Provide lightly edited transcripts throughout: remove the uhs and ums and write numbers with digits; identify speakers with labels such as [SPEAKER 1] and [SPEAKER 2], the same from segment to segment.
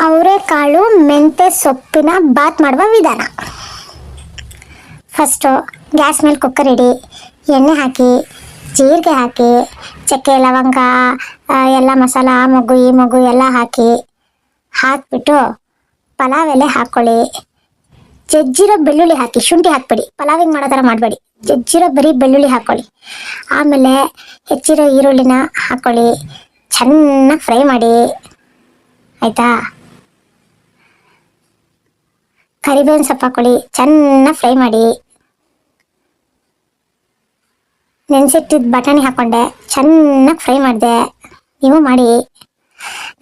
[SPEAKER 1] ಅವರೆಕಾಳು ಮೆಂತ್ಯ ಸೊಪ್ಪಿನ ಬಾತ್ ಮಾಡುವ ವಿಧಾನ. ಫಸ್ಟು ಗ್ಯಾಸ್ ಮೇಲೆ ಕುಕ್ಕರ್ ಇಡಿ, ಎಣ್ಣೆ ಹಾಕಿ, ಜೀರಿಗೆ ಹಾಕಿ, ಚಕ್ಕೆ ಲವಂಗ ಎಲ್ಲ ಮಸಾಲ ಈ ಮೊಗ್ಗು ಎಲ್ಲ ಹಾಕಿಬಿಟ್ಟು ಪಲಾವ್ ಎಲೆ ಹಾಕ್ಕೊಳ್ಳಿ. ಜಜ್ಜಿರೋ ಬೆಳ್ಳುಳ್ಳಿ ಹಾಕಿ, ಶುಂಠಿ ಹಾಕ್ಬೇಡಿ, ಪಲಾವಿಂಗ್ ಮಾಡೋ ಥರ ಮಾಡಬೇಡಿ. ಜಜ್ಜಿರೋ ಬರೀ ಬೆಳ್ಳುಳ್ಳಿ ಹಾಕ್ಕೊಳ್ಳಿ. ಆಮೇಲೆ ಹೆಚ್ಚಿರೋ ಈರುಳ್ಳಿನ ಹಾಕ್ಕೊಳ್ಳಿ, ಚೆನ್ನಾಗಿ ಫ್ರೈ ಮಾಡಿ. ಆಯಿತಾ? ಕರಿಬೇವಿನ ಸೊಪ್ಪು ಹಾಕ್ಕೊಳ್ಳಿ, ಚೆನ್ನಾಗಿ ಫ್ರೈ ಮಾಡಿ. ನೆನೆಸಿಟ್ಟಿದ್ದು ಬಟಾಣಿ ಹಾಕ್ಕೊಂಡೆ, ಚೆನ್ನಾಗಿ ಫ್ರೈ ಮಾಡಿದೆ. ನೀವು ಮಾಡಿ.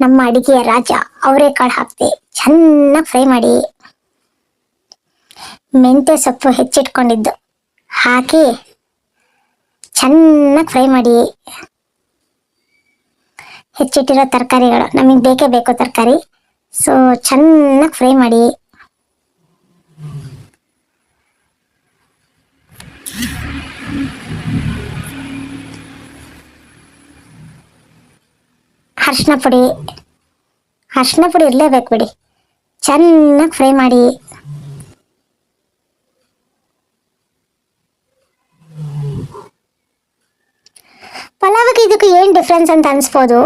[SPEAKER 1] ನಮ್ಮ ಅಡಿಗೆಯ ರಾಜ ಅವರೆಕಾಳು ಹಾಕ್ತೆ, ಚೆನ್ನಾಗಿ ಫ್ರೈ ಮಾಡಿ. ಮೆಂತ್ಯ ಸೊಪ್ಪು ಹೆಚ್ಚಿಟ್ಕೊಂಡಿದ್ದು ಹಾಕಿ ಚೆನ್ನಾಗಿ ಫ್ರೈ ಮಾಡಿ. ಹೆಚ್ಚಿಟ್ಟಿರೋ ತರಕಾರಿಗಳು ನಮಗೆ ಬೇಕೇ ಬೇಕು ತರಕಾರಿ, ಸೊ ಚೆನ್ನಾಗಿ ಫ್ರೈ ಮಾಡಿ. ಅರಿಶಿನ ಪುಡಿ ಇರಲೇಬೇಕು ಬಿಡಿ. ಚೆನ್ನಾಗಿ ಫ್ರೈ ಮಾಡಿ. ಪಲಾವಿಗೆ ಇದಕ್ಕೆ ಏನು ಡಿಫ್ರೆನ್ಸ್ ಅಂತ ಅನಿಸ್ಬೋದು.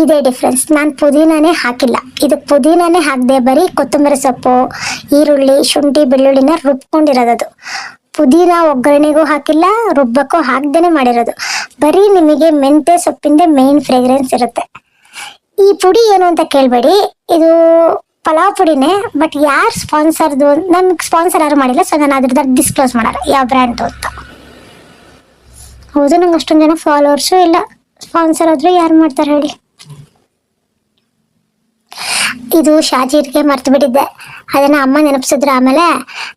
[SPEAKER 1] ಇದೇ ಡಿಫ್ರೆನ್ಸ್. ನಾನು ಪುದೀನಾನೇ ಹಾಕಿಲ್ಲ, ಇದಕ್ಕೆ ಪುದೀನಾನೇ ಹಾಕದೆ ಬರೀ ಕೊತ್ತಂಬರಿ ಸೊಪ್ಪು, ಈರುಳ್ಳಿ, ಶುಂಠಿ, ಬೆಳ್ಳುಳ್ಳಿನ ರುಬ್ಕೊಂಡಿರೋದು. ಪುದೀನ ಒಗ್ಗರಣೆಗೂ ಹಾಕಿಲ್ಲ, ರುಬ್ಬಕ್ಕೂ ಹಾಕ್ದೇನೆ ಮಾಡಿರೋದು. ಬರೀ ನಿಮಗೆ ಮೆಂತ್ಯ ಸೊಪ್ಪಿಂದ ಮೇನ್ ಫ್ರೇಗ್ರೆನ್ಸ್ ಇರುತ್ತೆ. ಈ ಪುಡಿ ಏನು ಅಂತ ಕೇಳಬೇಡಿ, ಇದು ಪಲಾವ್ ಪುಡಿನೇ. ಬಟ್ ಯಾರು ಸ್ಪಾನ್ಸರ್ದು, ನನಗೆ ಸ್ಪಾನ್ಸರ್ ಯಾರು ಮಾಡಿಲ್ಲ, ಸೊ ನಾನು ಅದ್ರದ್ದು ಡಿಸ್ಕ್ಲೋಸ್ ಮಾಡಲ್ಲ ಯಾವ ಬ್ರ್ಯಾಂಡು ಅಂತ. ಹೌದು, ನಂಗೆ ಅಷ್ಟೊಂದು ಜನ ಫಾಲೋವರ್ಸು ಇಲ್ಲ. ಸ್ಪಾನ್ಸರ್ ಆದರೂ ಯಾರು ಮಾಡ್ತಾರೆ ಹೇಳಿ. ಇದು ಶಾಜೀರಿಗೆ ಮರ್ತು ಬಿಟ್ಟಿದ್ದೆ, ಅದನ್ನು ಅಮ್ಮ ನೆನಪಿಸಿದ್ರು, ಆಮೇಲೆ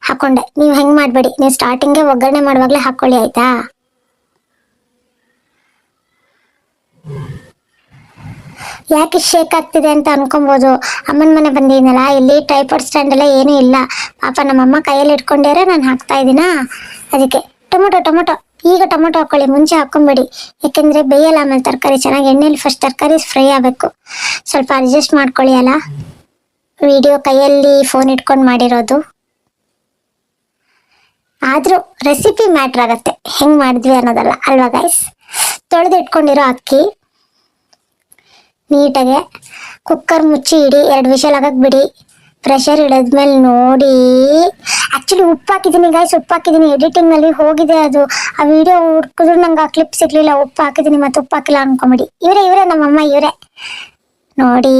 [SPEAKER 1] ಹಾಕ್ಕೊಂಡೆ. ನೀವು ಹೆಂಗೆ ಮಾಡಬೇಡಿ, ನೀವು ಸ್ಟಾರ್ಟಿಂಗೇ ಒಗ್ಗರಣೆ ಮಾಡುವಾಗಲೇ ಹಾಕ್ಕೊಳ್ಳಿ, ಆಯಿತಾ? ಯಾಕೆ ಶೇಕ್ ಆಗ್ತಿದೆ ಅಂತ ಅನ್ಕೊಬೋದು. ಅಮ್ಮನ ಮನೆ ಬಂದಿದ್ದೀನಲ್ಲ, ಇಲ್ಲಿ ಟ್ರೈಪಾಡ್ ಸ್ಟ್ಯಾಂಡ್ ಎಲ್ಲ ಏನೂ ಇಲ್ಲ. ಪಾಪ ನಮ್ಮಮ್ಮ ಕೈಯಲ್ಲಿ ಇಟ್ಕೊಂಡೇರೆ ನಾನು ಹಾಕ್ತಾ ಇದ್ದೀನಾ, ಅದಕ್ಕೆ. ಟೊಮೊಟೊ ಈಗ ಟೊಮೊಟೊ ಹಾಕ್ಕೊಳ್ಳಿ, ಮುಂಚೆ ಹಾಕ್ಕೊಂಬೇಡಿ, ಯಾಕೆಂದರೆ ಬೇಯಲ್ಲ. ಆಮೇಲೆ ತರಕಾರಿ ಚೆನ್ನಾಗಿ ಎಣ್ಣೆಲಿ ಫಸ್ಟ್ ತರಕಾರಿ ಫ್ರೈ ಆಗಬೇಕು. ಸ್ವಲ್ಪ ಅಡ್ಜಸ್ಟ್ ಮಾಡ್ಕೊಳ್ಳಿ. ಅಲ್ಲ, ವಿಡಿಯೋ ಕೈಯಲ್ಲಿ ಫೋನ್ ಇಟ್ಕೊಂಡು ಮಾಡಿರೋದು, ಆದರೂ ರೆಸಿಪಿ ಮ್ಯಾಟ್ರ್ ಆಗುತ್ತೆ, ಹೆಂಗೆ ಮಾಡಿದ್ವಿ ಅನ್ನೋದಲ್ಲ ಅಲ್ವಾ ಗೈಸ್? ತೊಳೆದು ಇಟ್ಕೊಂಡಿರೋ ಅಕ್ಕಿ ನೀಟಾಗೆ ಕುಕ್ಕರ್ ಮುಚ್ಚಿ ಇಡಿ, 2 ವಿಷಲ್ ಆಗಕ್ಕೆ ಬಿಡಿ. ಪ್ರೆಷರ್ ಇಡದ್ಮೇಲೆ ನೋಡಿ. ಆ್ಯಕ್ಚುಲಿ ಉಪ್ಪು ಹಾಕಿದ್ದೀನಿ ಗೈಸ್, ಉಪ್ಪು ಹಾಕಿದ್ದೀನಿ. ಎಡಿಟಿಂಗ್ನಲ್ಲಿ ಹೋಗಿದೆ ಅದು. ಆ ವಿಡಿಯೋ ಹುಡ್ಕಿದ್ರು ನಂಗೆ ಆ ಕ್ಲಿಪ್ ಸಿಗಲಿಲ್ಲ. ಉಪ್ಪು ಹಾಕಿದ್ದೀನಿ, ಮತ್ತು ಉಪ್ಪು ಹಾಕಿಲ್ಲ ಅನ್ಕೊಂಬಿಡಿ. ಇವರೇ ನಮ್ಮಮ್ಮ, ಇವರೇ ನೋಡಿ.